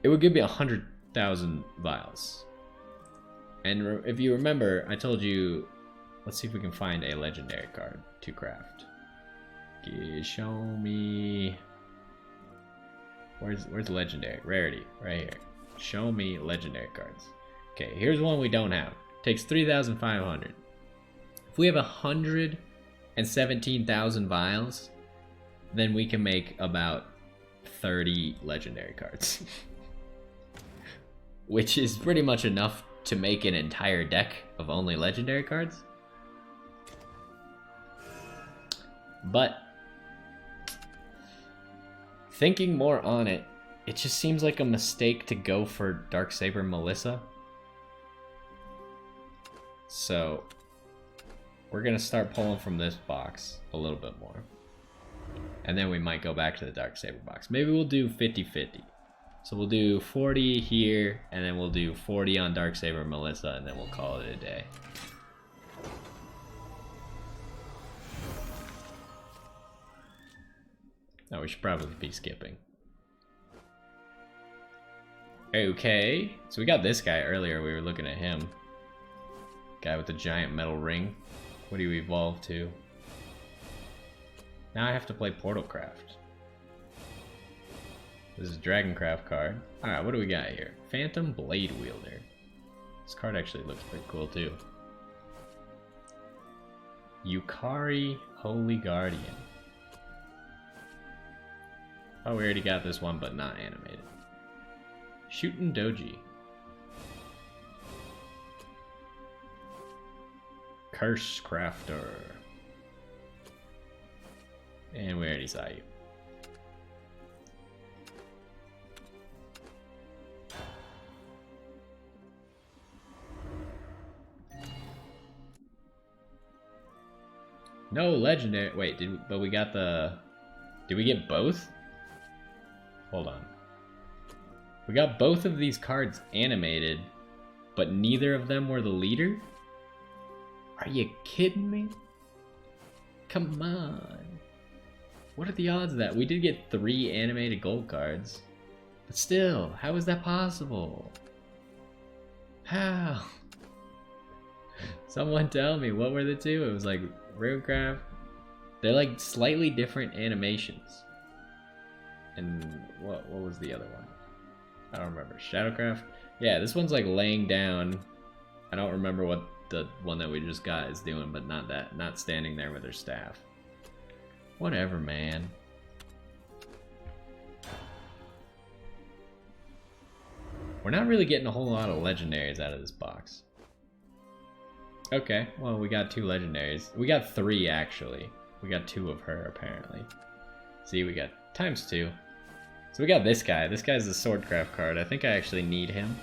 S1: It would give me 100,000 vials. And if you remember, I told you, let's see if we can find a legendary card to craft. Show me, where's legendary? Rarity, right here. Show me legendary cards. Okay, here's one we don't have. Takes 3,500. If we have 117,000 vials, then we can make about 30 legendary cards. Which is pretty much enough to make an entire deck of only legendary cards. But thinking more on it, it just seems like a mistake to go for Darksaber Melissa. So we're gonna start pulling from this box a little bit more. And then we might go back to the Darksaber box. Maybe we'll do 50-50. So we'll do 40 here, and then we'll do 40 on Darksaber Melissa, and then we'll call it a day. No, we should probably be skipping. Okay, so we got this guy earlier, we were looking at him. Guy with the giant metal ring. What do you evolve to? Now I have to play Portalcraft. This is a Dragoncraft card. Alright, what do we got here? Phantom Blade Wielder. This card actually looks pretty cool too. Yukari Holy Guardian. Oh, we already got this one, but not animated. Shootin' Doji. Curse Crafter. And we already saw you. No legendary. Wait, but we got the. Did we get both? Hold on. We got both of these cards animated, but neither of them were the leader? Are you kidding me? Come on. What are the odds of that? We did get 3 animated gold cards. But still, how is that possible? How? Someone tell me, what were the 2? It was like Runecraft. They're like slightly different animations. And what was the other one? I don't remember. Shadowcraft? Yeah, this one's like laying down. I don't remember what the one that we just got is doing, but not that. Not standing there with her staff. Whatever, man. We're not really getting a whole lot of legendaries out of this box. Okay, well, we got 2 legendaries. We got 3, actually. We got 2 of her, apparently. See, we got ×2. So we got this guy. This guy's a Swordcraft card. I think I actually need him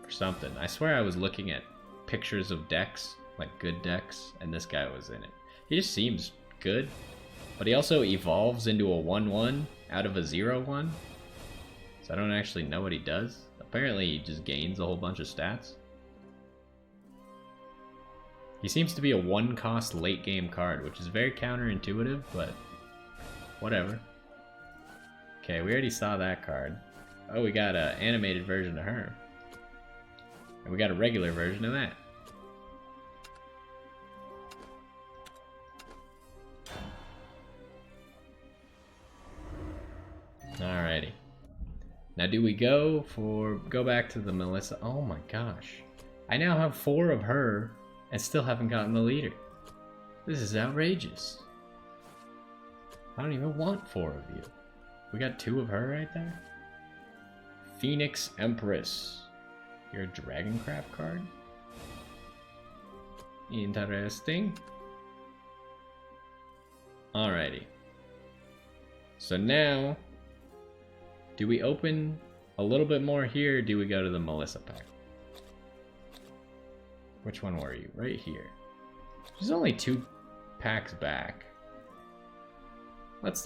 S1: for something. I swear I was looking at pictures of decks, like good decks, and this guy was in it. He just seems good, but he also evolves into a 1/1 out of a 0/1. So I don't actually know what he does. Apparently he just gains a whole bunch of stats. He seems to be a 1-cost late game card, which is very counterintuitive, but whatever. Okay, we already saw that card. Oh, we got an animated version of her. And we got a regular version of that. Now do we go back to the Melissa? Oh my gosh. I now have 4 of her and still haven't gotten the leader. This is outrageous. I don't even want 4 of you. We got 2 of her right there? Phoenix Empress. You're a Dragoncraft card? Interesting. Alrighty. So now, do we open a little bit more here, or do we go to the Melissa pack? Which one were you? Right here. There's only 2 packs back. Let's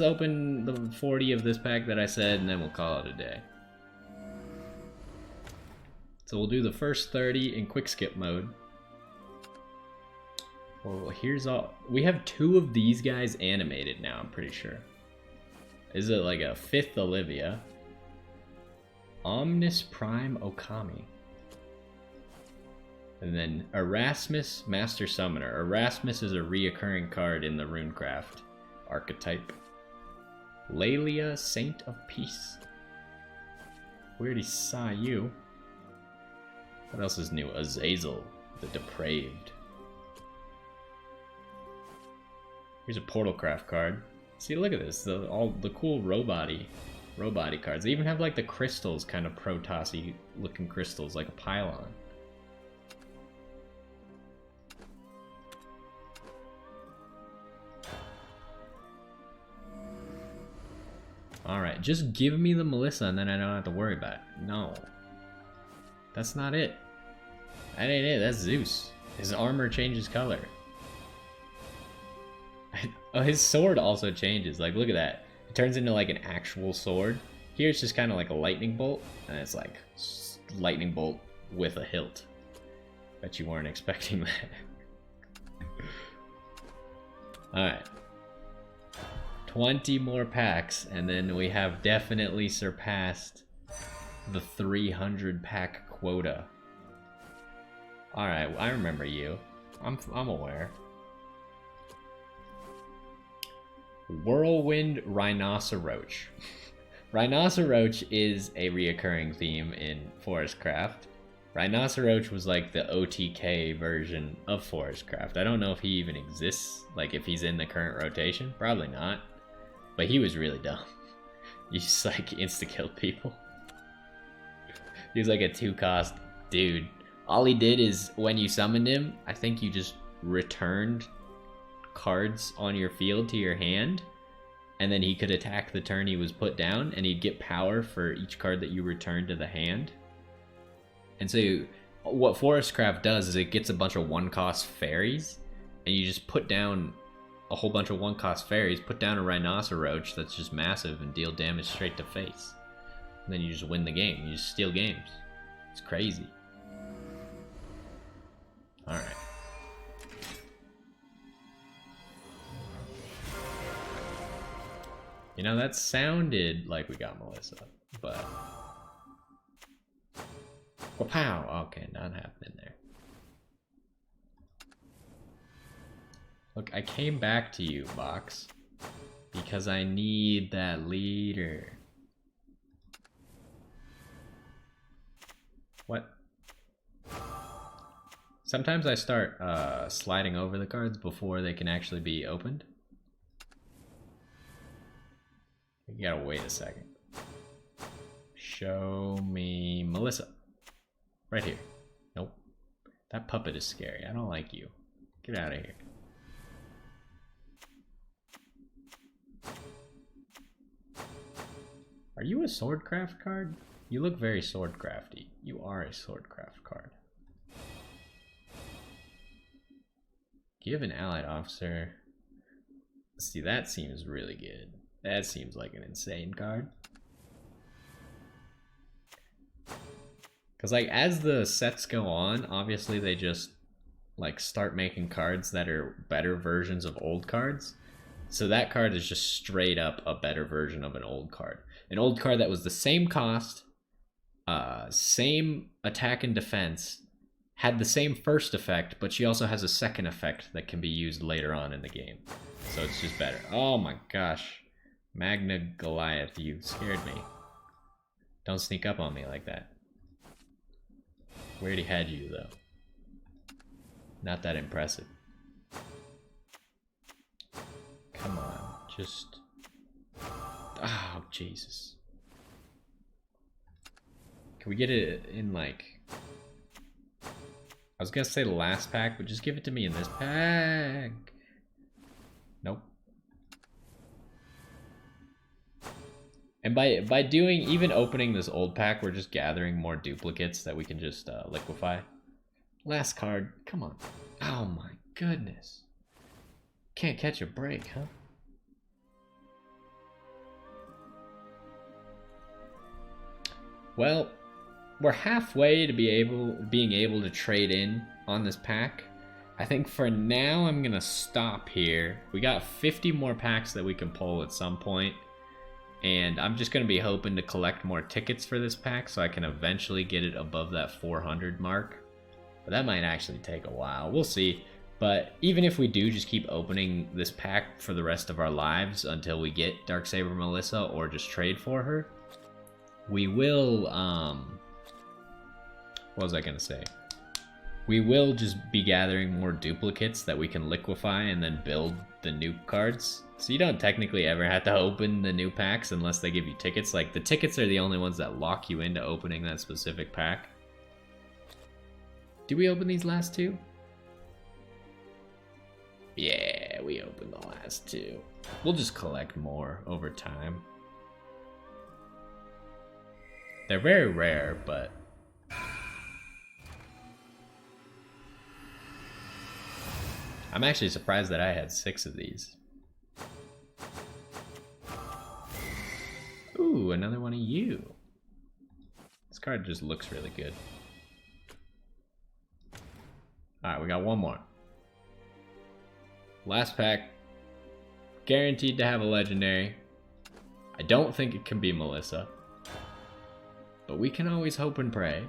S1: open the 40 of this pack that I said, and then we'll call it a day. So we'll do the first 30 in quick skip mode. Well, here's all. We have 2 of these guys animated now, I'm pretty sure. Is it like a 5th Olivia? Omnis Prime Okami. And then Erasmus, Master Summoner. Erasmus is a reoccurring card in the Runecraft archetype. Lelia, Saint of Peace. We already saw you. What else is new? Azazel, the Depraved. Here's a Portalcraft card. See, look at this. All the cool robot-y cards. They even have like the crystals, kind of Protoss-y looking crystals, like a pylon. Alright, just give me the Melissa and then I don't have to worry about it. No. That's not it. That ain't it, that's Zeus. His armor changes color. Oh, his sword also changes. Like, look at that. It turns into like an actual sword. Here it's just kind of like a lightning bolt, and it's like lightning bolt with a hilt. Bet you weren't expecting that. Alright. 20 more packs, and then we have definitely surpassed the 300 pack quota. Alright, I remember you. I'm aware. Whirlwind Rhinoceroach. Rhinoceroach is a reoccurring theme in Forestcraft. Rhinoceroach was like the OTK version of Forestcraft. I don't know if he even exists, like if he's in the current rotation. Probably not. But he was really dumb. You just like insta-killed people. He was like a 2-cost dude. All he did is when you summoned him, I think you just returned cards on your field to your hand, and then he could attack the turn he was put down, and he'd get power for each card that you returned to the hand. And so what Forestcraft does is it gets a bunch of 1-cost fairies, and you just put down a whole bunch of 1-cost fairies, put down a Rhinoceroach that's just massive and deal damage straight to face. And then you just win the game. You just steal games. It's crazy. Alright. You know, that sounded like we got Melissa, but... Wow, okay, not happening there. Look, I came back to you, Box, because I need that leader. What? Sometimes I start sliding over the cards before they can actually be opened. You gotta wait a second. Show me Melissa. Right here. Nope. That puppet is scary. I don't like you. Get out of here. Are you a Swordcraft card? You look very Swordcrafty. You are a Swordcraft card. Give an allied officer. See, that seems really good. That seems like an insane card. Because, like, as the sets go on, obviously they just, like, start making cards that are better versions of old cards. So that card is just straight up a better version of an old card. An old card that was the same cost, same attack and defense, had the same first effect, but she also has a second effect that can be used later on in the game. So it's just better. Oh my gosh. Magna Goliath, you scared me. Don't sneak up on me like that. We already had you, though. Not that impressive. Come on, just... Oh, Jesus. Can we get it in, like... I was gonna say the last pack, but just give it to me in this pack. Nope. And by doing, even opening this old pack, we're just gathering more duplicates that we can just liquefy. Last card, come on. Oh my goodness. Can't catch a break, huh? Well, we're halfway to being able to trade in on this pack. I think for now I'm gonna stop here. We got 50 more packs that we can pull at some point. And I'm just going to be hoping to collect more tickets for this pack so I can eventually get it above that 400 mark. But that might actually take a while. We'll see. But even if we do just keep opening this pack for the rest of our lives until we get Darksaber Melissa or just trade for her, we will, what was I going to say? We will just be gathering more duplicates that we can liquefy and then build the new cards. So you don't technically ever have to open the new packs unless they give you tickets. Like, the tickets are the only ones that lock you into opening that specific pack. Did we open these last two? Yeah, we opened the last two. We'll just collect more over time. They're very rare, but... I'm actually surprised that I had 6 of these. Ooh, another one of you. This card just looks really good. Alright, we got one more. Last pack. Guaranteed to have a legendary. I don't think it can be Melissa. But we can always hope and pray.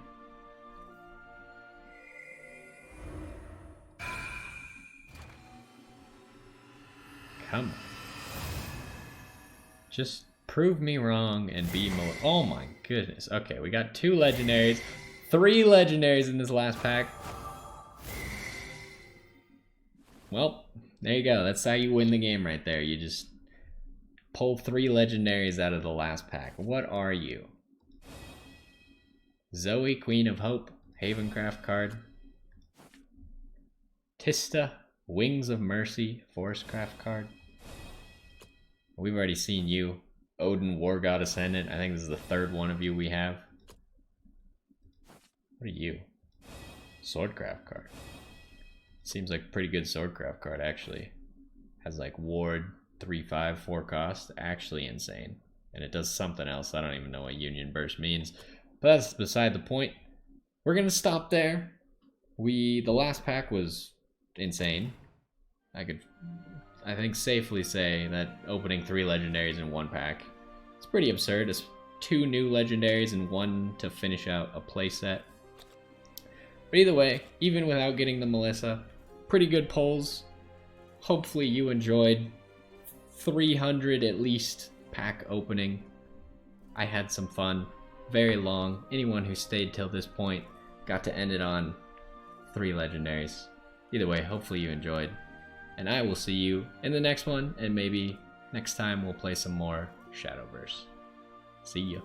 S1: Come on. Just prove me wrong and be more. Oh my goodness. Okay, we got 2 legendaries. 3 legendaries in this last pack. Well, there you go. That's how you win the game right there. You just pull 3 legendaries out of the last pack. What are you? Zoe, Queen of Hope. Havencraft card. Tista, Wings of Mercy. Forestcraft card. We've already seen you. Odin, War God Ascendant. I think this is the 3rd one of you we have. What are you? Swordcraft card. Seems like a pretty good Swordcraft card, actually. Has like Ward, 3/5, 4 cost. Actually insane. And it does something else. I don't even know what Union Burst means. But that's beside the point. We're going to stop there. The last pack was insane. I think safely say that opening 3 legendaries in 1 pack, it's pretty absurd. It's 2 new legendaries and 1 to finish out a playset. But either way, even without getting the Melissa, pretty good pulls. Hopefully you enjoyed 300 at least pack opening. I had some fun. Very long. Anyone who stayed till this point got to end it on 3 legendaries. Either way, hopefully you enjoyed. And I will see you in the next one, and maybe next time we'll play some more Shadowverse. See ya.